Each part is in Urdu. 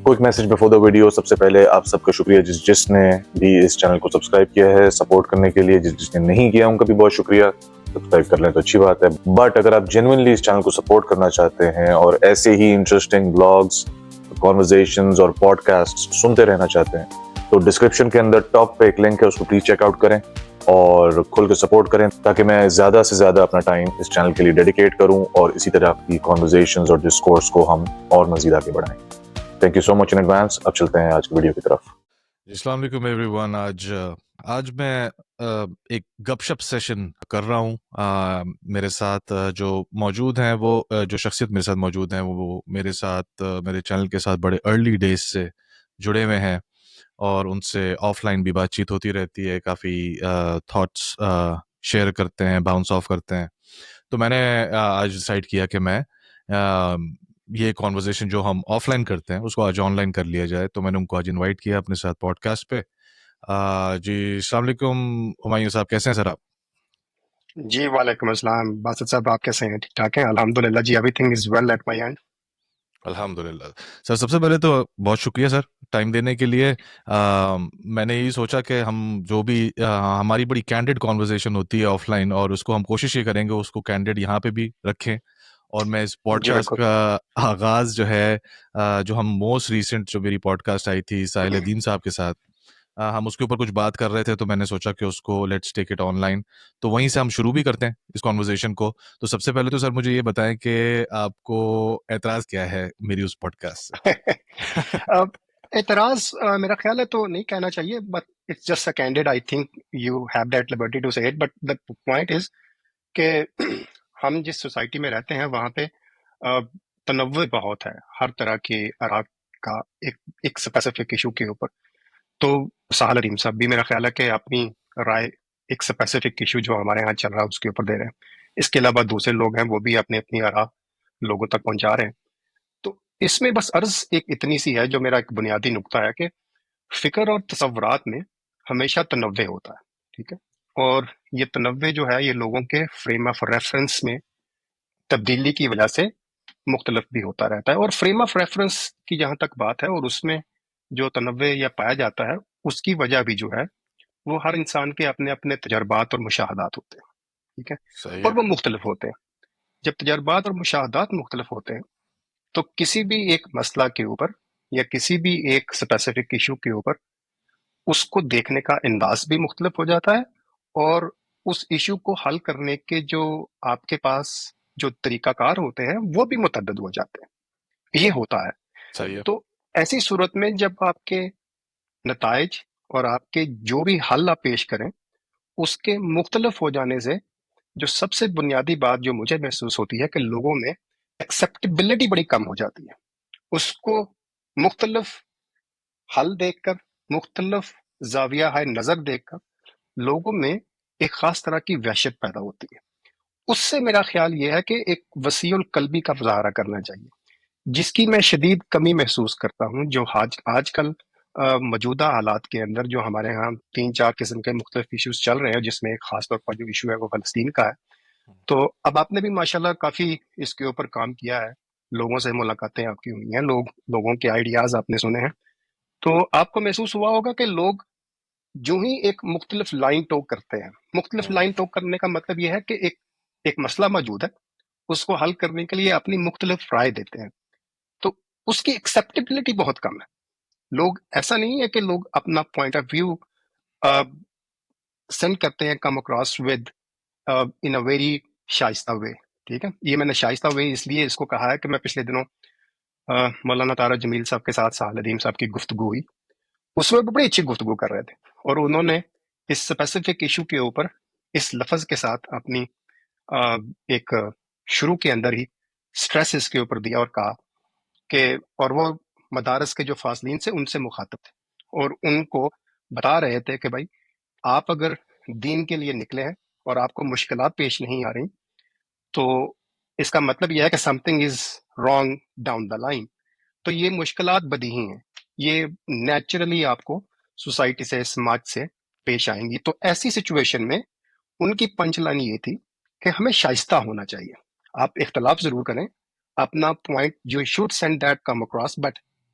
Quick message before the video. سب سے پہلے آپ سب کا شکریہ جس نے بھی اس چینل کو سبسکرائب کیا ہے سپورٹ کرنے کے لیے. جس نے نہیں کیا ان کا بھی بہت شکریہ. سبسکرائب کر لیں تو اچھی بات ہے. بٹ اگر آپ جینوئنلی اس چینل کو سپورٹ کرنا چاہتے ہیں اور ایسے ہی انٹرسٹنگ بلاگز, کانورزیشنز اور پوڈ کاسٹ سنتے رہنا چاہتے ہیں تو ڈسکرپشن کے اندر ٹاپ پہ ایک لنک ہے, اس کو پلیز چیک آؤٹ کریں اور کھل کے سپورٹ کریں تاکہ میں زیادہ سے زیادہ اپنا ٹائم اس چینل کے لیے ڈیڈیکیٹ کروں اور اسی طرح کی کانورزیشنز اور ڈسکورس کو ہم اور مزید آگے بڑھائیں. Thank you so much in advance. اب چلتے ہیں آج کی ویڈیو کی طرف. السلام علیکم ایوری ون. آج میں ایک گپ شپ سیشن کر رہا ہوں. میرے ساتھ جو موجود ہیں وہ جو شخصیت میرے ساتھ موجود ہیں وہ میرے ساتھ میرے چینل کے ساتھ بڑے ارلی ڈیز سے جڑے ہوئے ہیں اور ان سے آف لائن بھی بات چیت ہوتی رہتی ہے. کافی تھاٹس شیئر کرتے ہیں, باؤنس آف کرتے ہیں. تو میں نے آج ڈیسائیڈ کیا کہ میں یہ کانورزیشن جو ہم آف لائن کرتے ہیں اس کو آج آن لائن کر لیا جائے. تو میں نے ان کو آج انوائٹ کیا اپنے ساتھ پوڈ کاسٹ پہ. جی السلام علیکم ہمایوں صاحب, کیسے ہیں سر آپ؟ جی وعلیکم السلام باسط صاحب, آپ کیسے ہیں؟ ٹھیک ٹھاک ہیں الحمدللہ جی, everything is well at my end. الحمدللہ سر. سب سے پہلے تو بہت شکریہ سر ٹائم دینے کے لیے. میں نے یہی سوچا کہ ہم جو بھی ہماری بڑی کینڈیڈ کانورزیشن ہوتی ہے آف لائن اور اس کو ہم کوشش یہ کریں گے اس کو کینڈیڈ یہاں پہ بھی رکھیں. اور میں اس پوڈ جی کاسٹ بالکل. کا آغاز جو ہے جو ہم موسٹ ریسنٹ جو میری پوڈ کاسٹ آئی تھی ساحل الدین صاحب کے ساتھ, ہم اس کے اوپر کچھ بات کر رہے تھے تو میں نے سوچا کہ اس کو let's take it on line. تو وہیں سے ہم شروع بھی کرتے ہیں اس کانورزیشن کو. تو سب سے پہلے تو سر مجھے یہ بتائیں کہ آپ کو اعتراض کیا ہے میری اس پوڈ کاسٹ سے؟ اب اعتراض میرا خیال ہے تو نہیں کہنا چاہیے, but it's just a candid. I think you have that liberty to say it, but the point is کہ ہم جس سوسائٹی میں رہتے ہیں وہاں پہ تنوع بہت ہے ہر طرح کی آراء کا ایک اسپیسیفک ایشو کے اوپر. تو ساحل الدین صاحب بھی میرا خیال ہے کہ اپنی رائے ایک اسپیسیفک ایشو جو ہمارے یہاں چل رہا ہے اس کے اوپر دے رہے ہیں. اس کے علاوہ دوسرے لوگ ہیں وہ بھی اپنی آراء لوگوں تک پہنچا رہے ہیں. تو اس میں بس عرض ایک اتنی سی ہے جو میرا ایک بنیادی نقطہ ہے کہ فکر اور تصورات میں ہمیشہ تنوع ہوتا ہے, ٹھیک ہے, اور یہ تنوع جو ہے یہ لوگوں کے فریم آف ریفرنس میں تبدیلی کی وجہ سے مختلف بھی ہوتا رہتا ہے. اور فریم آف ریفرنس کی جہاں تک بات ہے اور اس میں جو تنوع یا پایا جاتا ہے اس کی وجہ بھی جو ہے وہ ہر انسان کے اپنے اپنے تجربات اور مشاہدات ہوتے ہیں, ٹھیک ہے, صحیح اور ہے. وہ مختلف ہوتے ہیں. جب تجربات اور مشاہدات مختلف ہوتے ہیں تو کسی بھی ایک مسئلہ کے اوپر یا کسی بھی ایک اسپیسیفک ایشو کے اوپر اس کو دیکھنے کا انداز بھی مختلف ہو جاتا ہے اور اس ایشو کو حل کرنے کے جو آپ کے پاس جو طریقہ کار ہوتے ہیں وہ بھی متعدد ہو جاتے ہیں. یہ ہوتا ہے. صحیح ہے. تو ایسی صورت میں جب آپ کے نتائج اور آپ کے جو بھی حل آپ پیش کریں اس کے مختلف ہو جانے سے جو سب سے بنیادی بات جو مجھے محسوس ہوتی ہے کہ لوگوں میں ایکسیپٹیبلٹی بڑی کم ہو جاتی ہے. اس کو مختلف حل دیکھ کر مختلف زاویہ ہے نظر دیکھ کر لوگوں میں ایک خاص طرح کی وحشت پیدا ہوتی ہے. اس سے میرا خیال یہ ہے کہ ایک وسیع القلبی کا مظاہرہ کرنا چاہیے جس کی میں شدید کمی محسوس کرتا ہوں جو آج کل موجودہ حالات کے اندر جو ہمارے ہاں 3-4 قسم کے مختلف ایشوز چل رہے ہیں جس میں ایک خاص طور پر جو ایشو ہے وہ فلسطین کا ہے. تو اب آپ نے بھی ماشاءاللہ کافی اس کے اوپر کام کیا ہے, لوگوں سے ملاقاتیں آپ کی ہوئی ہیں, لوگوں کے آئیڈیاز آپ نے سنے ہیں, تو آپ کو محسوس ہوا ہوگا کہ لوگ جو ہی ایک مختلف لائن ٹوک کرتے ہیں. مختلف لائن ٹوک کرنے کا مطلب یہ ہے کہ ایک مسئلہ موجود ہے اس کو حل کرنے کے لیے اپنی مختلف رائے دیتے ہیں. تو اس کی ایکسیپٹیبلٹی بہت کم ہے. لوگ ایسا نہیں ہے کہ لوگ اپنا پوائنٹ آف ویو سینڈ کرتے ہیں come across with in a very شائستہ وے, ٹھیک ہے. یہ میں نے شائستہ وے اس لیے اس کو کہا ہے کہ میں پچھلے دنوں مولانا طارق جمیل صاحب کے ساتھ ساحل الدین صاحب کی گفتگو ہوئی, اس میں بڑی اچھی گفتگو کر رہے تھے اور انہوں نے اس اسپیسیفک ایشو کے اوپر اس لفظ کے ساتھ اپنی ایک شروع کے اندر ہی سٹریس اس کے اوپر دیا اور کہا کہ اور وہ مدارس کے جو فاصلین سے ان سے مخاطب تھے اور ان کو بتا رہے تھے کہ بھائی آپ اگر دین کے لیے نکلے ہیں اور آپ کو مشکلات پیش نہیں آ رہی تو اس کا مطلب یہ ہے کہ some thing is wrong down the line. تو یہ مشکلات بدیہی ہیں, یہ نیچرلی آپ کو سوسائٹی سے سماج سے پیش آئیں گی. تو ایسی سچویشن میں ان کی پنچ لائن یہ تھی کہ ہمیں شائستہ ہونا چاہیے. آپ اختلاف ضرور کریں, اپنا پوائنٹ جو should send that come across, but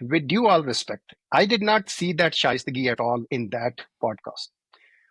With due all respect, I did not see that shaistagi at all in that podcast.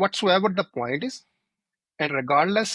whatsoever the point is, and regardless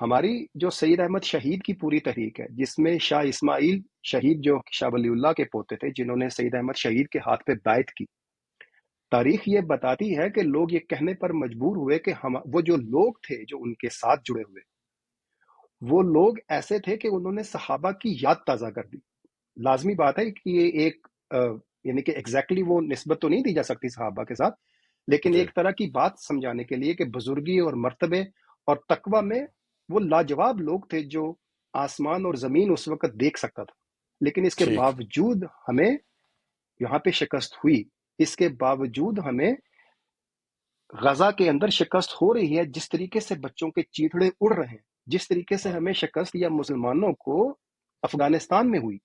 ہماری جو سید احمد شہید کی پوری تحریک ہے، جس میں شاہ اسماعیل شہید جو شاہ ولی اللہ کے پوتے تھے، جنہوں نے سید احمد شہید کے ہاتھ پہ بیعت کی، تاریخ یہ بتاتی ہے کہ لوگ یہ کہنے پر مجبور ہوئے کہ وہ جو لوگ تھے جو ان کے ساتھ جڑے ہوئے، وہ لوگ ایسے تھے کہ انہوں نے صحابہ کی یاد تازہ کر دی۔ لازمی بات ہے کہ یہ ایک یعنی کہ ایگزیکٹلی وہ نسبت تو نہیں دی جا سکتی صحابہ کے ساتھ، لیکن جی ایک طرح کی بات سمجھانے کے لیے کہ بزرگی اور مرتبے اور تقوی میں وہ لاجواب لوگ تھے جو آسمان اور زمین اس وقت دیکھ سکتا تھا، لیکن اس کے ٹھیک باوجود ہمیں یہاں پہ شکست ہوئی۔ اس کے باوجود ہمیں غزہ کے اندر شکست ہو رہی ہے، جس طریقے سے بچوں کے چیتڑے اڑ رہے ہیں، جس طریقے سے ہمیں شکست یا مسلمانوں کو افغانستان میں ہوئی،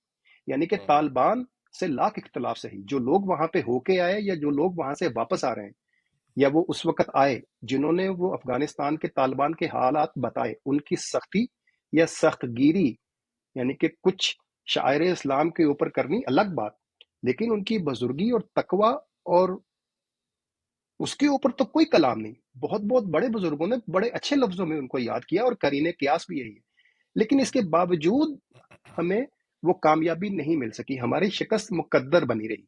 یعنی کہ طالبان سے لاکھ اختلاف صحیح، جو لوگ وہاں پہ ہو کے آئے یا جو لوگ وہاں سے واپس آ رہے ہیں یا وہ اس وقت آئے جنہوں نے وہ افغانستان کے طالبان کے حالات بتائے، ان کی سختی یا سخت گیری یعنی کہ کچھ شاعر اسلام کے اوپر کرنی الگ بات، لیکن ان کی بزرگی اور تقوی اور اس کے اوپر تو کوئی کلام نہیں۔ بہت بہت بڑے بزرگوں نے بڑے اچھے لفظوں میں ان کو یاد کیا، اور قرین قیاس بھی یہی ہے، لیکن اس کے باوجود ہمیں وہ کامیابی نہیں مل سکی، ہماری شکست مقدر بنی رہی۔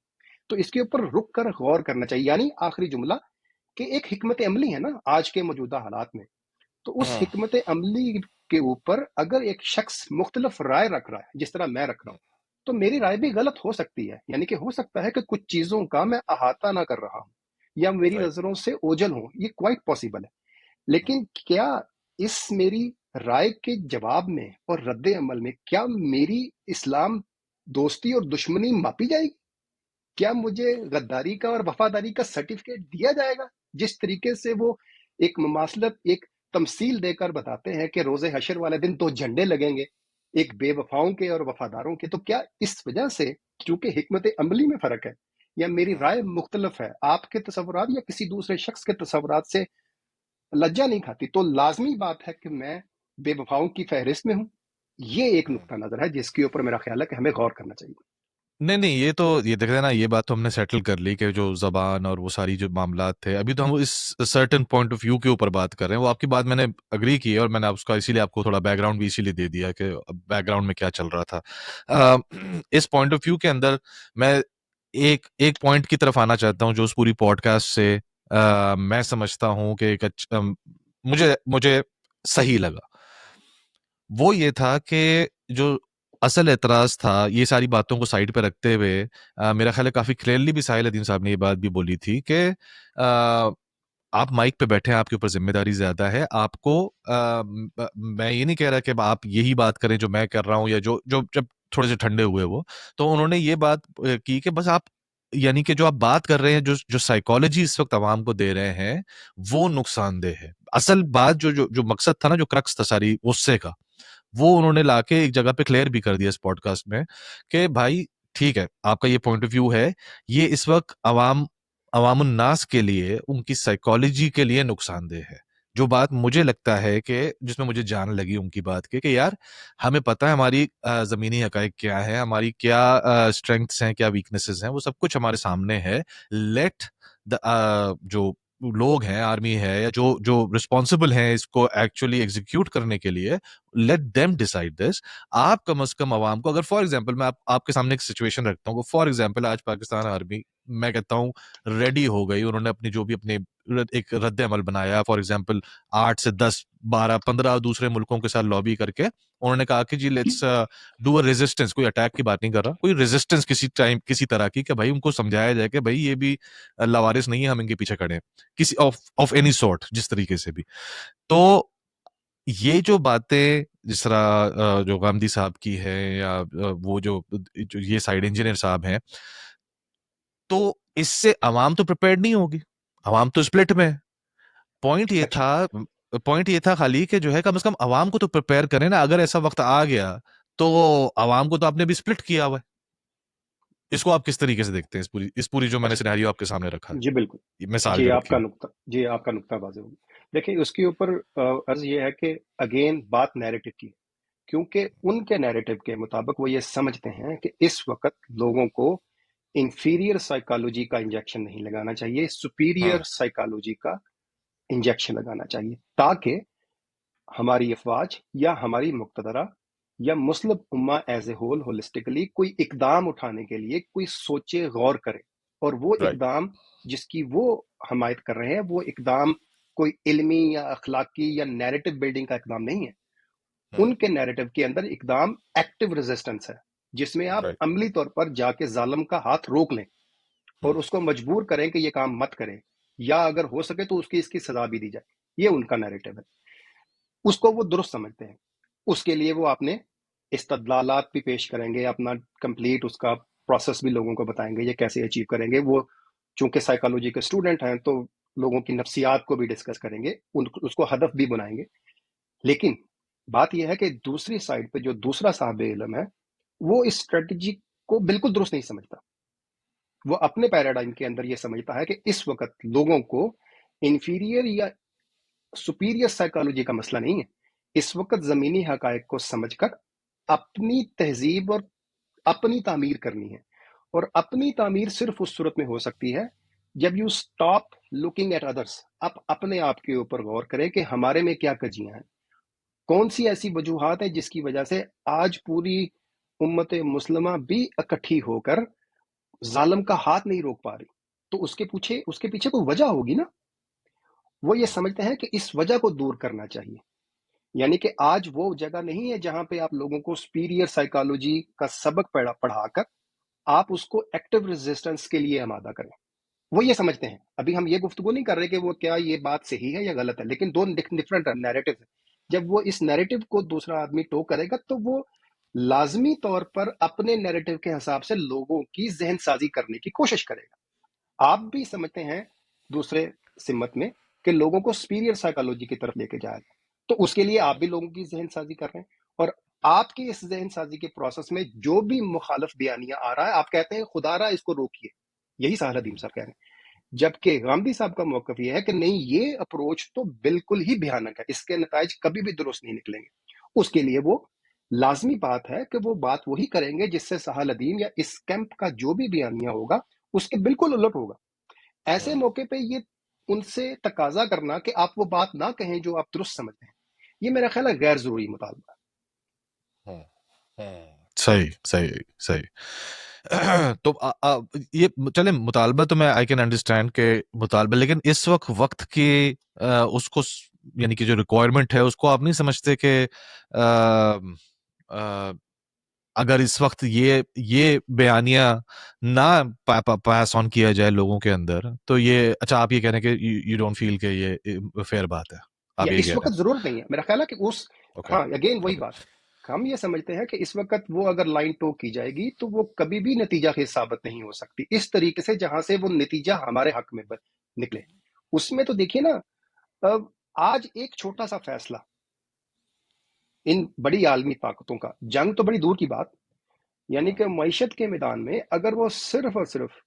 تو اس کے اوپر رک کر غور کرنا چاہیے، یعنی آخری جملہ کہ ایک حکمت عملی ہے نا آج کے موجودہ حالات میں، تو اس حکمت عملی کے اوپر اگر ایک شخص مختلف رائے رکھ رہا ہے جس طرح میں رکھ رہا ہوں، تو میری رائے بھی غلط ہو سکتی ہے، یعنی کہ ہو سکتا ہے کہ کچھ چیزوں کا میں احاطہ نہ کر رہا ہوں یا میری رائٹ نظروں سے اوجھل ہوں، یہ کوائٹ پاسبل ہے، لیکن کیا اس میری رائے کے جواب میں اور رد عمل میں کیا میری اسلام دوستی اور دشمنی ماپی جائے گی؟ کیا مجھے غداری کا اور وفاداری کا سرٹیفکیٹ دیا جائے گا؟ جس طریقے سے وہ ایک مماثلت، ایک تمثیل دے کر بتاتے ہیں کہ روز حشر والے دن دو جھنڈے لگیں گے، ایک بے وفاؤں کے اور وفاداروں کے، تو کیا اس وجہ سے چونکہ حکمت عملی میں فرق ہے یا میری رائے مختلف ہے، آپ کے تصورات یا کسی دوسرے شخص کے تصورات سے لجا نہیں کھاتی، تو لازمی بات ہے کہ میں بے وفاؤں کی فہرست میں ہوں؟ یہ ایک نقطہ نظر ہے جس کے اوپر میرا خیال ہے کہ ہمیں غور کرنا چاہیے۔ نہیں یہ تو یہ دیکھ رہے نا، یہ بات تو ہم نے سیٹل کر لی کہ جو زبان اور وہ ساری جو معاملات تھے، ابھی تو ہم اس سرٹن پوائنٹ آف ویو کے اوپر بات کر رہے ہیں۔ وہ آپ کی بات میں نے اگری کی ہے، اور میں نے اس کا اسی لیے آپ کو تھوڑا بیک گراؤنڈ بھی اسی لیے دے دیا کہ بیک گراؤنڈ میں کیا چل رہا تھا۔ اس پوائنٹ آف ویو کے اندر میں ایک پوائنٹ کی طرف آنا چاہتا ہوں جو اس پوری پوڈ کاسٹ سے میں سمجھتا ہوں کہ ایک مجھے صحیح لگا۔ وہ یہ تھا کہ جو اصل اعتراض تھا، یہ ساری باتوں کو سائڈ پہ رکھتے ہوئے میرا خیال ہے کافی کلیئرلی بھی ساحل الدین صاحب نے یہ بات بھی بولی تھی کہ آپ مائک پہ بیٹھے ہیں، آپ کے اوپر ذمہ داری زیادہ ہے، آپ کو میں یہ نہیں کہہ رہا کہ آپ یہی بات کریں جو میں کر رہا ہوں یا جو جب تھوڑے سے ٹھنڈے ہوئے وہ، تو انہوں نے یہ بات کی کہ بس آپ یعنی کہ جو آپ بات کر رہے ہیں، جو سائیکالوجی اس وقت عوام کو دے رہے ہیں وہ نقصان دہ ہے۔ اصل بات جو مقصد تھا نا، جو کرکس تھا ساری غصے کا، وہ انہوں نے لا کے ایک جگہ پہ کلیئر بھی کر دیا اس پوڈ کاسٹ میں کہ بھائی ٹھیک ہے، آپ کا یہ پوائنٹ آف ویو ہے، یہ اس وقت عوام الناس کے لیے، ان کی سائیکالوجی کے لیے نقصان دہ ہے۔ جو بات مجھے لگتا ہے کہ جس میں مجھے جان لگی ان کی بات کہ یار ہمیں پتہ ہے ہماری زمینی حقائق کیا ہے، ہماری کیا اسٹرینگتھس ہیں، کیا ویکنیسز ہیں، وہ سب کچھ ہمارے سامنے ہے۔ لیٹ جو لوگ ہیں، آرمی ہے یا جو رسپانسبل ہیں اس کو ایکچولی ایگزیکیوٹ کرنے کے لیے، لیٹ دیم ڈیسائڈ دس۔ آپ کم از کم عوام کو، اگر فار ایگزامپل میں آپ کے سامنے ایک سچویشن رکھتا ہوں، فار ایگزامپل آج پاکستان آرمی میں کہتا ہوں ریڈی ہو گئی، انہوں نے اپنی جو بھی اپنے ایک رد عمل بنایا، فار ایگزامپل 8 سے 10 12 15 دوسرے ملکوں کے ساتھ لابی کر کے انہوں نے کہا کہ جی لیٹس ڈو اے ریزسٹنس، کوئی اٹیک کی بات نہیں کر رہا، کوئی ریزسٹنس کسی ٹائم کسی طرح کی، کہ بھائی ان کو سمجھایا جائے کہ بھائی یہ بھی لاوارث نہیں ہے، ہم ان کے پیچھے کھڑے ہیں کسی آف اینی سارٹ، جس طریقے سے بھی۔ تو یہ جو باتیں جس طرح جو غامدی صاحب کی ہے یا وہ جو یہ سائیڈ انجینئر صاحب ہیں، تو اس سے عوام تو پریپیئرڈ نہیں ہوگی، عوام تو اسپلٹ میں ہے۔ پوائنٹ یہ تھا خالی کہ جو ہے کم از کم عوام کو تو پریپیئر کریں نا، اگر ایسا وقت آ گیا تو عوام کو تو آپ نے بھی اسپلٹ کیا ہوا ہے۔ اس کو آپ کس طریقے سے دیکھتے ہیں، اس پوری جو میں نے اچھا، سینیریو آپ کے سامنے رکھا ہے، جی بالکل، یہ مثال جو رکھی ہے؟ جی آپ کا نقطہ واضح ہوگی۔ دیکھیں اس کے اوپر عرض یہ ہے کہ اگین بات نیریٹو کی، کیونکہ ان کے نیریٹو کے مطابق وہ یہ سمجھتے ہیں کہ اس وقت لوگوں کو انفیریئر سائیکالوجی کا انجیکشن نہیں لگانا چاہیے، سپیریئر سائیکالوجی کا انجیکشن لگانا چاہیے، تاکہ ہماری افواج یا ہماری مقتدرہ یا مسلم امہ ایز اے ہول ہولسٹکلی کوئی اقدام اٹھانے کے لیے کوئی سوچے، غور کرے، اور وہ رائٹ اقدام جس کی وہ حمایت کر رہے ہیں وہ اقدام کوئی علمی یا اخلاقی یا نیریٹو بلڈنگ کا اقدام نہیں ہے. ان کے نیریٹو کے اندر اقدام ایکٹیو ریزسٹنس ہے، جس میں آپ رائٹ عملی طور پر جا کے ظالم کا ہاتھ روک لیں اور اس کو مجبور کریں کہ یہ کام مت کرے، یا اگر ہو سکے تو اس کی سزا بھی دی جائے. یہ ان کا نیریٹو ہے، اس کو وہ درست سمجھتے ہیں. اس کے لیے وہ اپنے استدلالات بھی پیش کریں گے، اپنا کمپلیٹ اس کا پروسیس بھی لوگوں کو بتائیں گے یہ کیسے اچیو کریں گے. وہ چونکہ سائیکالوجی کے اسٹوڈنٹ ہیں تو لوگوں کی نفسیات کو بھی ڈسکس کریں گے، اس کو ہدف بھی بنائیں گے. لیکن بات یہ ہے کہ دوسری سائڈ پہ جو دوسرا صاحب علم ہے وہ اس اسٹریٹجی کو بالکل درست نہیں سمجھتا. وہ اپنے پیراڈائم کے اندر یہ سمجھتا ہے کہ اس وقت لوگوں کو انفیریئر یا سپیریئر سائیکالوجی کا مسئلہ نہیں ہے. اس وقت زمینی حقائق کو سمجھ کر اپنی تہذیب اور اپنی تعمیر کرنی ہے، اور اپنی تعمیر صرف اس صورت میں ہو سکتی ہے جب یو اسٹاپ لوکنگ ایٹ ادرس. آپ اپنے آپ کے اوپر غور کریں کہ ہمارے میں کیا کجیاں ہیں، کون سی ایسی وجوہات ہیں جس کی وجہ سے آج پوری امت مسلمہ بھی اکٹھی ہو کر ظالم کا ہاتھ نہیں روک پا رہی. تو اس کے پیچھے کوئی وجہ ہوگی نا. وہ یہ سمجھتے ہیں کہ اس وجہ کو دور کرنا چاہیے. یعنی کہ آج وہ جگہ نہیں ہے جہاں پہ آپ لوگوں کو سپیریئر سائیکالوجی کا سبق پڑھا کر آپ اس کو ایکٹیو ریزسٹنس کے لیے آمادہ کریں. وہ یہ سمجھتے ہیں. ابھی ہم یہ گفتگو نہیں کر رہے کہ وہ کیا یہ بات صحیح ہے یا غلط ہے، لیکن دو ڈفرنٹ نیریٹو ہیں. جب وہ اس نیریٹو کو دوسرا آدمی ٹو کرے گا تو وہ لازمی طور پر اپنے نیریٹو کے حساب سے لوگوں کی ذہن سازی کرنے کی کوشش کرے گا. آپ بھی سمجھتے ہیں دوسرے سمت میں کہ لوگوں کو سپیریئر سائیکالوجی کی طرف لے کے جائے گا، تو اس کے لیے آپ بھی لوگوں کی ذہن سازی کر رہے ہیں. اور آپ کی اس ذہن سازی کے پروسیس میں جو بھی مخالف بیانیہ آ رہا ہے آپ کہتے ہیں خدا را اس کو روکیے. یہی ساحل ادیم صاحب کہہ رہے ہیں. جبکہ غامدی صاحب کا موقف یہ ہے کہ نہیں، یہ اپروچ تو بالکل ہی بھیانک ہے، اس کے نتائج کبھی بھی درست نہیں نکلیں گے. اس کے لیے وہ لازمی بات ہے کہ وہ بات وہی کریں گے جس سے ساحل ادیم یا اس کیمپ کا جو بھی بیانیہ ہوگا اس کے بالکل الٹ ہوگا. ایسے موقع پہ یہ ان سے تقاضا کرنا کہ آپ وہ بات نہ کہیں جو آپ درست سمجھتے ہیں، یہ میرا خیال ہے غیر ضروری مطالبہ ہے. صحیح صحیح صحیح. تو یہ چلیں مطالبہ تو میں آئی کین انڈرسٹینڈ کہ مطالبہ، لیکن اس وقت کی اس کو یعنی کہ جو ریکوائرمنٹ ہے اس کو آپ نہیں سمجھتے کہ اگر اس وقت یہ بیانیہ نہ پاس آن کیا جائے لوگوں کے اندر تو یہ اچھا آپ یہ کہہ رہے ہیں کہ یو ڈونٹ فیل کہ یہ فیئر بات ہے، آپ یا یہ اس کہہ رہے وقت ضرورت نہیں ہے. میرا خیال ہے کہ ہیں. ہاں اگین وہی اوکے بات، ہم یہ سمجھتے ہیں کہ اس وقت وہ اگر لائن ٹو کی جائے گی تو وہ کبھی بھی نتیجہ خیز ثابت نہیں ہو سکتی اس طریقے سے جہاں سے وہ نتیجہ ہمارے حق میں نکلے. اس میں تو دیکھیے نا، اب آج ایک چھوٹا سا فیصلہ ان بڑی عالمی طاقتوں کا، جنگ تو بڑی دور کی بات، یعنی کہ معیشت کے میدان میں اگر وہ صرف اور صرف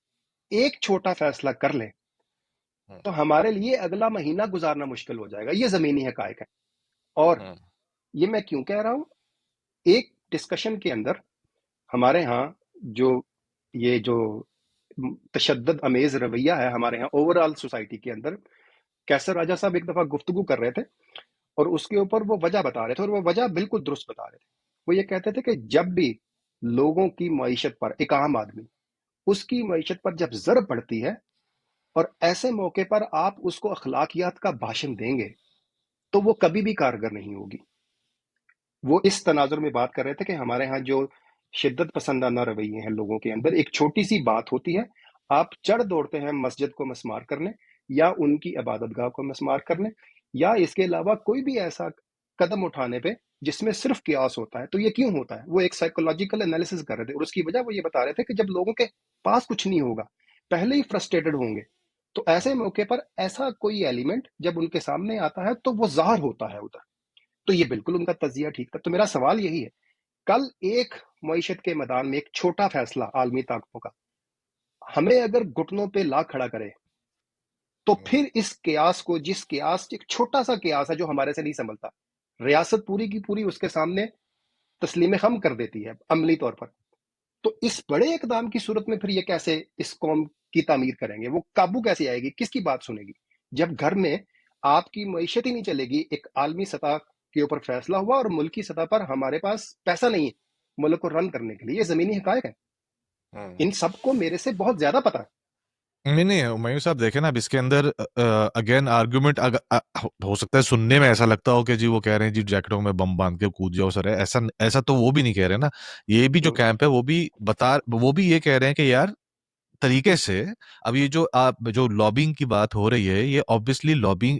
ایک چھوٹا فیصلہ کر لیں تو ہمارے لیے اگلا مہینہ گزارنا مشکل ہو جائے گا. یہ زمینی حقائق ہے. اور یہ میں کیوں کہہ رہا ہوں، ایک ڈسکشن کے اندر ہمارے ہاں جو تشدد امیز رویہ ہے ہمارے ہاں اوور آل سوسائٹی کے اندر، کیسر راجہ صاحب ایک دفعہ گفتگو کر رہے تھے اور اس کے اوپر وہ وجہ بتا رہے تھے، اور وہ وجہ بالکل درست بتا رہے تھے. وہ یہ کہتے تھے کہ جب بھی لوگوں کی معیشت پر، ایک عام آدمی اس کی معیشت پر جب ضرب پڑتی ہے اور ایسے موقع پر آپ اس کو اخلاقیات کا بھاشن دیں گے تو وہ کبھی بھی کارگر نہیں ہوگی. وہ اس تناظر میں بات کر رہے تھے کہ ہمارے ہاں جو شدت پسندانہ رویے ہیں لوگوں کے اندر، ایک چھوٹی سی بات ہوتی ہے، آپ چڑھ دوڑتے ہیں مسجد کو مسمار کرنے یا ان کی عبادت گاہ کو مسمار کرنے یا اس کے علاوہ کوئی بھی ایسا قدم اٹھانے پہ جس میں صرف قیاس ہوتا ہے. تو یہ کیوں ہوتا ہے؟ وہ ایک سائیکولوجیکل انالیسس کر رہے تھے، اور اس کی وجہ وہ یہ بتا رہے تھے کہ جب لوگوں کے پاس کچھ نہیں ہوگا، پہلے ہی فرسٹریٹڈ ہوں گے، تو ایسے موقع پر ایسا کوئی ایلیمنٹ جب ان کے سامنے آتا ہے تو وہ ظاہر ہوتا ہے ادھر. تو یہ بالکل ان کا تجزیہ ٹھیک تھا. تو میرا سوال یہی ہے، کل ایک معیشت کے میدان میں ایک چھوٹا فیصلہ عالمی طاقتوں کا ہمیں اگر گھٹنوں پہ لا کھڑا کرے تو پھر اس قیاس کو، جس قیاس ایک چھوٹا سا قیاس ہے جو ہمارے سے نہیں سنبھلتا، ریاست پوری کی پوری اس کے سامنے تسلیم خم کر دیتی ہے عملی طور پر، تو اس بڑے اقدام کی صورت میں پھر یہ کیسے اس قوم کی تعمیر کریں گے؟ وہ قابو کیسے آئے گی؟ کس کی بات سنے گی جب گھر میں آپ کی معیشت ہی نہیں چلے گی؟ ایک عالمی سطح کے اوپر فیصلہ ہوا اور ملکی سطح پر ہمارے پاس پیسہ نہیں ہے ملک کو رن کرنے کے لیے. یہ زمینی حقائق ہے, ان سب کو میرے سے بہت زیادہ پتا ہے. نہیں ہمایوں صاحب دیکھیں نا, اب اس کے اندر اگین آرگومنٹ ہو سکتا ہے سننے میں ایسا لگتا ہو کہ جی وہ کہہ رہے ہیں جی جیکٹوں میں بم باندھ کے کود جاؤ سر, ایسا تو وہ بھی نہیں کہہ رہے نا. یہ بھی جو کیمپ ہے وہ بھی یہ کہہ رہے ہیں کہ یار طریقے سے اب یہ جو آپ جو لابنگ کی بات ہو رہی ہے, یہ obviously لابنگ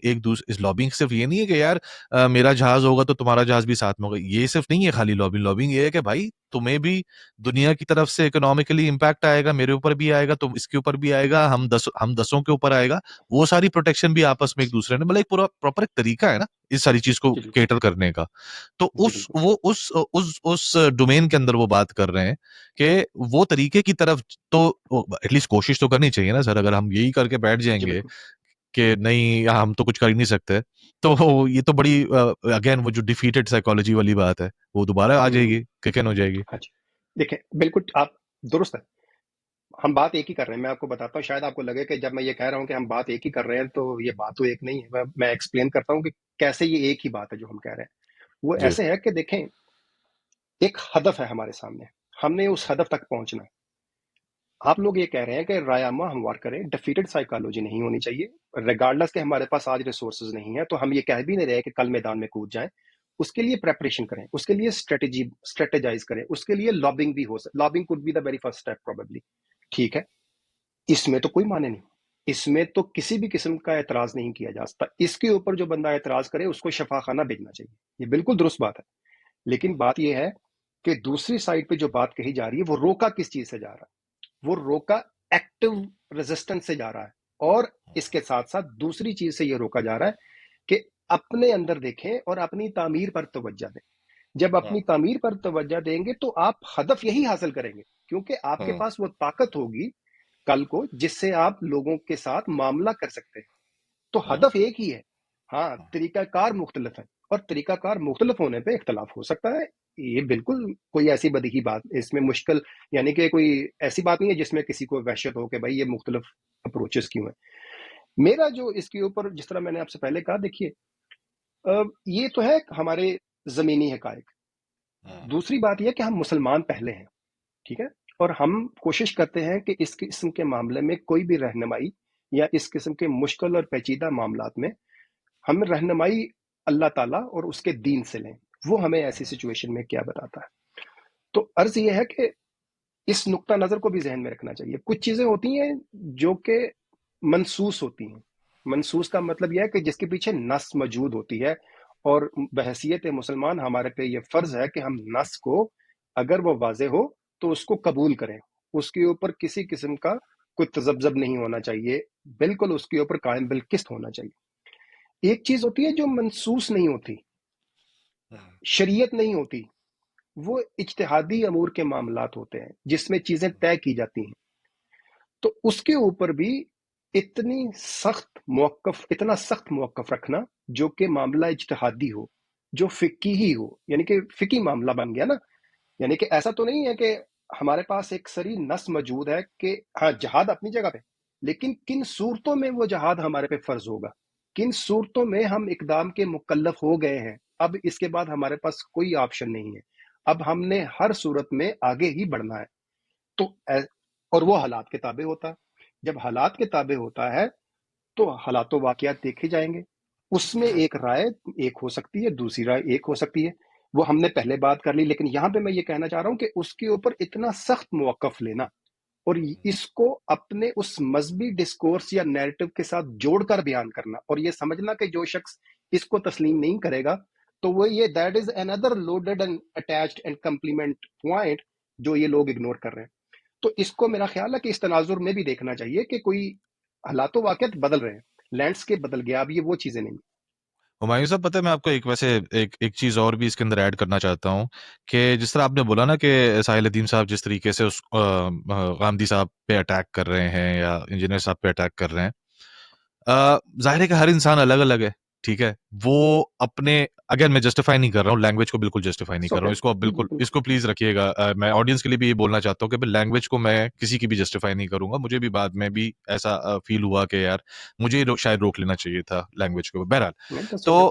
اس لابنگ صرف یہ نہیں ہے کہ یار میرا جہاز ہوگا تو تمہارا جہاز بھی ساتھ میں ہوگا. یہ صرف نہیں ہے خالی لابنگ یہ ہے کہ بھائی تمہیں بھی دنیا کی طرف سے اکنامکلی امپیکٹ آئے گا, میرے اوپر بھی آئے گا, تم اس کے اوپر بھی آئے گا, ہم دسوں کے اوپر آئے گا. وہ ساری پروٹیکشن بھی آپس میں ایک دوسرے نے, مطلب ایک پورا پراپر ایک طریقہ ہے نا اس ساری چیز کو کیٹر کرنے کا. تو اس ڈومین کے اندر وہ بات کر رہے ہیں کہ وہ طریقے کی طرف تو ایٹ لیسٹ کوشش تو کرنی چاہیے نا سر. اگر ہم یہی کر کے بیٹھ جائیں گے کہ نہیں ہم تو کچھ کر ہی نہیں سکتے, تو یہ تو بڑی اگین وہ جو ڈیفیٹڈ سائیکالوجی والی بات ہے وہ دوبارہ آ جائے گی, کیکن ہو جائے گی. دیکھیں بالکل آپ درست ہے, ہم بات ایک ہی کر رہے ہیں. میں آپ کو بتاتا ہوں, شاید آپ کو لگے کہ جب میں یہ کہہ رہا ہوں کہ ہم بات ایک ہی کر رہے ہیں تو یہ بات تو ایک نہیں ہے. میں ایکسپلین کرتا ہوں کہ کیسے یہ ایک ہی بات ہے جو ہم کہہ رہے ہیں. وہ ایسے ہے کہ دیکھیں ایک ہدف ہے ہمارے سامنے, ہم نے اس ہدف تک پہنچنا ہے. آپ لوگ یہ کہہ رہے ہیں کہ رایامہ ہموار کریں, ڈیفیٹڈ سائیکالوجی نہیں ہونی چاہیے ریگارڈلس کہ ہمارے پاس آج ریسورسز نہیں ہے, تو ہم یہ کہہ بھی نہیں رہے کہ کل میدان میں کود جائیں. اس کے لیے پریپریشن کریں, اس کے لیے اسٹریٹجائز کریں, اس کے لیے لابنگ بھی ہو سکے. Lobbying could be the very first step probably. ٹھیک ہے, اس میں تو کوئی معنی نہیں, اس میں تو کسی بھی قسم کا اعتراض نہیں کیا جا سکتا. اس کے اوپر جو بندہ اعتراض کرے اس کو شفا خانہ بھیجنا چاہیے, یہ بالکل درست بات ہے. لیکن بات یہ ہے کہ دوسری سائڈ پہ جو بات کہی جا رہی ہے وہ روکا کس چیز سے جا رہا ہے؟ وہ روکا ایکٹیو ریزسٹنس سے جا رہا ہے, اور اس کے ساتھ ساتھ دوسری چیز سے یہ روکا جا رہا ہے کہ اپنے اندر دیکھیں اور اپنی تعمیر پر توجہ دیں. جب اپنی تعمیر پر توجہ دیں گے تو آپ ہدف یہی حاصل کریں گے, کیونکہ آپ کے پاس وہ طاقت ہوگی کل کو جس سے آپ لوگوں کے ساتھ معاملہ کر سکتے ہیں. تو ہدف ایک ہی ہے, ہاں طریقہ کار مختلف ہے, اور طریقہ کار مختلف ہونے پہ اختلاف ہو سکتا ہے. یہ بالکل کوئی ایسی بدیہی بات, اس میں مشکل یعنی کہ کوئی ایسی بات نہیں ہے جس میں کسی کو وحشت ہو کہ بھائی یہ مختلف اپروچز کیوں ہیں. میرا جو اس کے اوپر جس طرح میں نے آپ سے پہلے کہا, دیکھیے یہ تو ہے ہمارے زمینی حقائق. دوسری بات یہ کہ ہم مسلمان پہلے ہیں, ٹھیک ہے, اور ہم کوشش کرتے ہیں کہ اس قسم کے معاملے میں کوئی بھی رہنمائی یا اس قسم کے مشکل اور پیچیدہ معاملات میں ہم رہنمائی اللہ تعالیٰ اور اس کے دین سے لیں. وہ ہمیں ایسی سچویشن میں کیا بتاتا ہے. تو عرض یہ ہے کہ اس نقطہ نظر کو بھی ذہن میں رکھنا چاہیے. کچھ چیزیں ہوتی ہیں جو کہ منسوس ہوتی ہیں. منسوس کا مطلب یہ ہے کہ جس کے پیچھے نص موجود ہوتی ہے, اور بحیثیت مسلمان ہمارے پہ یہ فرض ہے کہ ہم نص کو اگر وہ واضح ہو تو اس کو قبول کریں, اس کے اوپر کسی قسم کا کوئی تذبذب نہیں ہونا چاہیے, بالکل اس کے اوپر قائم بالقسط ہونا چاہیے. ایک چیز ہوتی ہے جو منسوس نہیں ہوتی, شریعت نہیں ہوتی, وہ اجتہادی امور کے معاملات ہوتے ہیں جس میں چیزیں طے کی جاتی ہیں. تو اس کے اوپر بھی اتنا سخت موقف رکھنا جو کہ معاملہ اجتہادی ہو, جو فقہی ہو, یعنی کہ فقہی معاملہ بن گیا نا. یعنی کہ ایسا تو نہیں ہے کہ ہمارے پاس ایک سری نص موجود ہے کہ ہاں جہاد اپنی جگہ پہ, لیکن کن صورتوں میں وہ جہاد ہمارے پہ فرض ہوگا, کن صورتوں میں ہم اقدام کے مکلف ہو گئے ہیں. اب اس کے بعد ہمارے پاس کوئی آپشن نہیں ہے, اب ہم نے ہر صورت میں آگے ہی بڑھنا ہے. تو اور وہ حالات کے تابع ہوتا ہے. جب حالات کے تابع ہوتا ہے تو حالات و واقعات دیکھے جائیں گے, اس میں ایک رائے ایک ہو سکتی ہے, دوسری رائے ایک ہو سکتی ہے. وہ ہم نے پہلے بات کر لی, لیکن یہاں پہ میں یہ کہنا چاہ رہا ہوں کہ اس کے اوپر اتنا سخت موقف لینا اور اس کو اپنے اس مذہبی ڈسکورس یا نیریٹو کے ساتھ جوڑ کر بیان کرنا, اور یہ سمجھنا کہ جو شخص اس کو تسلیم نہیں کرے گا تو وہ یہ that is another loaded and attached and complement point جو یہ لوگ اگنور کر رہے ہیں. تو اس کو میرا خیال ہے کہ اس تناظر میں بھی دیکھنا چاہیے کہ کوئی حالات و واقعات بدل رہے ہیں, لینڈسکیپ بدل گیا, اب یہ وہ چیزیں نہیں. ہمایوں صاحب پتہ ہے میں آپ کو ایک چیز اور بھی اس کے اندر ایڈ کرنا چاہتا ہوں کہ جس طرح آپ نے بولا نا کہ ساحل الدین صاحب جس طریقے سے اس غامدی صاحب پہ اٹیک کر رہے ہیں یا انجینئر صاحب پہ اٹیک کر رہے ہیں, ظاہر ہے کہ ہر انسان الگ الگ ہے, ٹھیک ہے. وہ اپنے اگر میں جسٹیفائی نہیں کر رہا ہوں, لینگویج کو بالکل جسٹیفائی نہیں کر رہا ہوں, اس کو بالکل اس کو پلیز رکھیے گا. میں آڈینس کے لیے بھی یہ بولنا چاہتا ہوں کہ لینگویج کو میں کسی کی بھی جسٹیفائی نہیں کروں گا. مجھے بھی بعد میں بھی ایسا فیل ہوا کہ یار مجھے شاید روک لینا چاہیے تھا لینگویج کو. بہرحال تو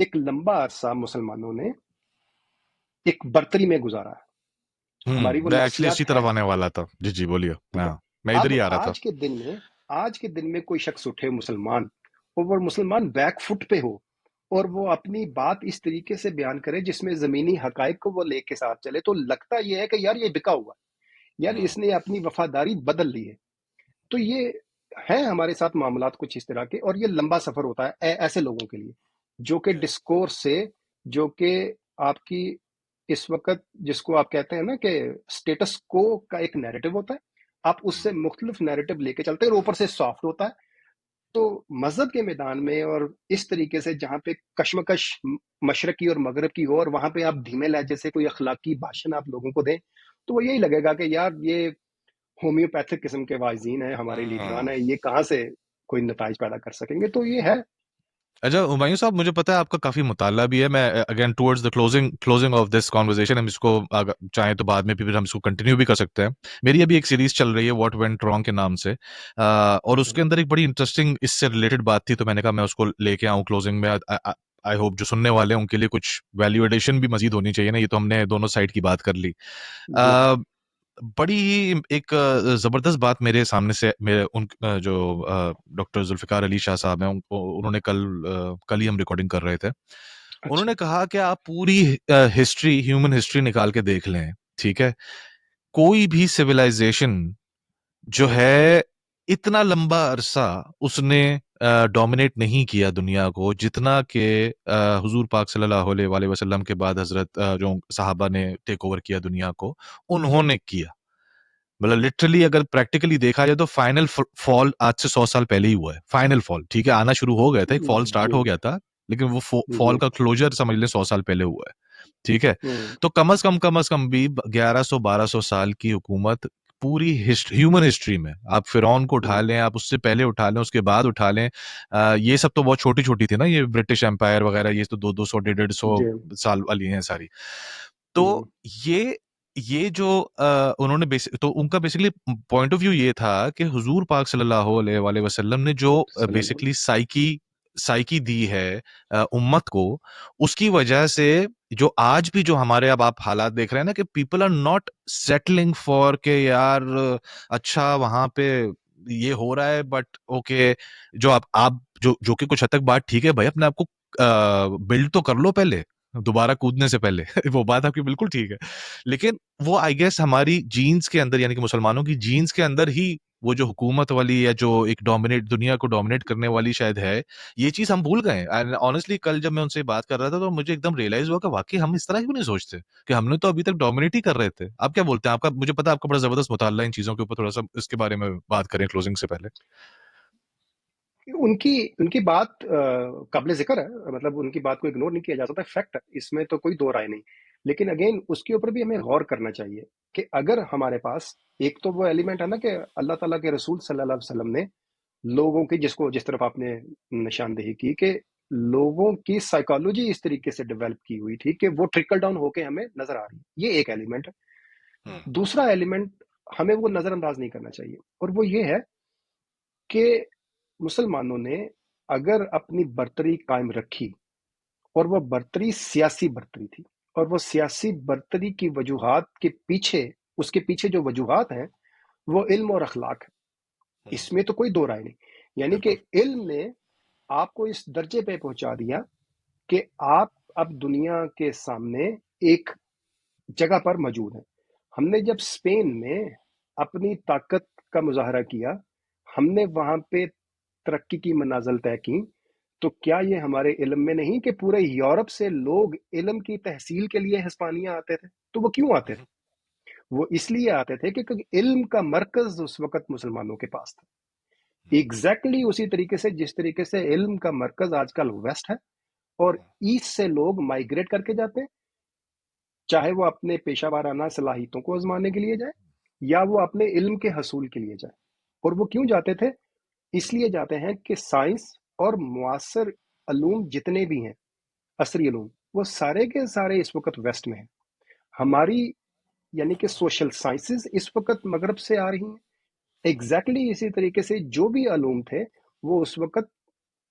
ایک لمبا عرصہ مسلمانوں نے ایک برتری میں گزارا ہے، ہماری وہ میں ایکچولی اسی نفسیات طرف ہے. آنے والا تھا. جی جی بولیے. ٹھیک ہے. ہاں میں ادھر اب ہی آ رہا تھا. آج کے دن میں کوئی شخص اٹھے مسلمان، اور وہ مسلمان بیک فٹ پہ ہو، اور وہ اپنی بات اس طریقے سے بیان کرے جس میں زمینی حقائق کو وہ لے کے ساتھ چلے، تو لگتا یہ ہے کہ یار یہ بکا ہوا ہے، یار اس نے اپنی وفاداری بدل لی ہے. تو یہ ہے ہمارے ساتھ معاملات کچھ اس طرح کے، اور یہ لمبا سفر ہوتا ہے ایسے لوگوں کے لیے جو کہ ڈسکورس سے، جو کہ آپ کی اس وقت جس کو آپ کہتے ہیں نا کہ سٹیٹس کو کا ایک نیریٹو ہوتا ہے، آپ اس سے مختلف نیریٹو لے کے چلتے ہیں، اور اوپر سے سافٹ ہوتا ہے. تو مذہب کے میدان میں اور اس طریقے سے جہاں پہ کشمکش مشرقی اور مغرب کی ہو، اور وہاں پہ آپ دھیمے لہجے سے کوئی اخلاقی بھاشن آپ لوگوں کو دیں، تو وہ یہی لگے گا کہ یار یہ ہومیوپیتھک قسم کے واعظین ہیں، ہمارے لیڈران ہیں، یہ کہاں سے کوئی نتائج پیدا کر سکیں گے. تو یہ ہے. اچھا ہمایوں صاحب، مجھے پتا ہے آپ کا کافی مطالعہ بھی ہے. میں again towards the closing of this conversation ہم اس کو چاہیں تو بعد میں پھر ہم اس کو کنٹینیو بھی کر سکتے ہیں. میری ابھی ایک سیریز چل رہی ہے واٹ وینٹ رانگ کے نام سے، اور اس کے اندر ایک بڑی انٹرسٹنگ اس سے ریلیٹڈ بات تھی، تو میں نے کہا میں اس کو لے کے آؤں کلوزنگ میں. آئی ہوپ جو سننے والے ہیں ان کے لیے کچھ ویلیو ایڈیشن بھی مزید ہونی چاہیے نا. یہ تو ہم نے دونوں سائڈ کی بات کر لی. جی بڑی ہی ایک زبردست بات میرے سامنے سے ان جو ڈاکٹر ذوالفقار علی شاہ صاحب ہیں، انہوں نے کل ہی ہم ریکارڈنگ کر رہے تھے. انہوں اچھا. نے کہا کہ آپ پوری ہسٹری، ہیومن ہسٹری نکال کے دیکھ لیں، ٹھیک ہے، کوئی بھی سویلائزیشن جو ہے اتنا لمبا عرصہ اس نے ڈومینیٹ نہیں کیا دنیا کو جتنا کہ حضور پاک صلی اللہ علیہ وسلم کے بعد حضرت جو صحابہ نے ٹیک اوور کیا دنیا کو، انہوں نے کیا. مطلب لٹرلی اگر پریکٹیکلی دیکھا جائے تو فائنل فال آج سے 100 سال پہلے ہی ہوا ہے. فائنل فال ٹھیک ہے آنا شروع ہو گیا تھا، ایک فال سٹارٹ جی ہو گیا تھا، لیکن وہ جی. فال کا کلوجر سمجھ لیں 100 سال پہلے ہوا ہے. ٹھیک ہے، ہوں. تو کم از کم بھی 1100-1200 سال کی حکومت پوری ہیومن ہسٹری میں. آپ فرعون کو اٹھا لیں، آپ اس سے پہلے اٹھا لیں، اس کے بعد اٹھا لیں، یہ سب تو بہت چھوٹی چھوٹی تھی نا، یہ برٹش امپائر وغیرہ یہ تو 200 150 جی. سال والی ہیں ساری. تو یہ جو انہوں نے تو ان کا بیسکلی پوائنٹ آف ویو یہ تھا کہ حضور پاک صلی اللہ علیہ وسلم نے جو بیسکلی سائیکی دی ہے امت کو، اس کی وجہ سے جو آج بھی جو ہمارے اب آپ حالات دیکھ رہے ہیں نا کہ people are not settling for کہ یار اچھا وہاں پہ یہ ہو رہا ہے بٹ اوکے، جو آپ جو کہ کچھ حد تک بات ٹھیک ہے بھائی، اپنے آپ کو بلڈ تو کر لو پہلے دوبارہ کودنے سے پہلے وہ بات آپ کی بالکل ٹھیک ہے، لیکن وہ آئی گیس ہماری جینز کے اندر، یعنی کہ مسلمانوں کی جینز کے اندر ہی وہ جو حکومت والی یا جو ایک دنیا کو ڈومینیٹ کرنے والی شاید ہے، یہ چیز ہم بھول گئے. آنیسٹلی کل جب میں ان سے بات کر رہا تھا تو مجھے ایک دم ریئلائز ہوا کہ واقعی ہم اس طرح کیوں نہیں سوچتے کہ ہم نے تو ابھی تک ڈومینیٹ ہی کر رہے تھے. آپ کیا بولتے ہیں؟ آپ کا مجھے پتا آپ کا بڑا زبردست مطالعہ ان چیزوں کے اوپر، تھوڑا سا اس کے بارے میں بات کریں کلوزنگ سے پہلے. ان کی بات قابل ذکر ہے، مطلب ان کی بات کو اگنور نہیں کیا جا سکتا، فیکٹ ہے، اس میں تو کوئی دو رائے نہیں. لیکن اگین اس کے اوپر بھی ہمیں غور کرنا چاہیے کہ اگر ہمارے پاس ایک تو وہ ایلیمنٹ ہے نا کہ اللہ تعالیٰ کے رسول صلی اللہ علیہ وسلم نے لوگوں کی، جس طرف آپ نے نشاندہی کی کہ لوگوں کی سائیکالوجی اس طریقے سے ڈیولپ کی ہوئی تھی کہ وہ ٹرکل ڈاؤن ہو کے ہمیں نظر آ رہی ہے، یہ ایک ایلیمنٹ ہے. دوسرا ایلیمنٹ ہمیں وہ نظر انداز نہیں کرنا چاہیے، اور وہ یہ ہے کہ مسلمانوں نے اگر اپنی برتری قائم رکھی، اور وہ برتری سیاسی برتری تھی، اور وہ سیاسی برتری کی وجوہات کے پیچھے، اس کے پیچھے جو وجوہات ہیں وہ علم اور اخلاق ہے، اس میں تو کوئی دو رائے نہیں. یعنی کہ علم نے آپ کو اس درجے پہ پہنچا دیا کہ آپ اب دنیا کے سامنے ایک جگہ پر موجود ہیں. ہم نے جب اسپین میں اپنی طاقت کا مظاہرہ کیا، ہم نے وہاں پہ ترقی کی منازل طے کی، تو کیا یہ ہمارے علم میں نہیں کہ پورے یورپ سے لوگ علم کی تحصیل کے لیے ہسپانیہ آتے تھے؟ تو وہ کیوں آتے تھے؟ وہ اس لیے آتے تھے کہ علم کا مرکز اس وقت مسلمانوں کے پاس تھا. ایگزیکٹلی اسی طریقے سے جس طریقے سے علم کا مرکز آج کل ویسٹ ہے، اور ایسٹ سے لوگ مائگریٹ کر کے جاتے ہیں، چاہے وہ اپنے پیشہ وارانہ صلاحیتوں کو آزمانے کے لیے جائے یا وہ اپنے علم کے حصول کے لیے جائے. اور وہ کیوں جاتے تھے؟ اس لیے جاتے ہیں کہ سائنس اور معاصر علوم جتنے بھی ہیں، عصری علوم، وہ سارے کے سارے اس وقت ویسٹ میں ہیں. ہماری یعنی کہ سوشل سائنسز اس وقت مغرب سے آ رہی ہیں. ایگزیکٹلی اسی طریقے سے جو بھی علوم تھے وہ اس وقت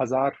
1000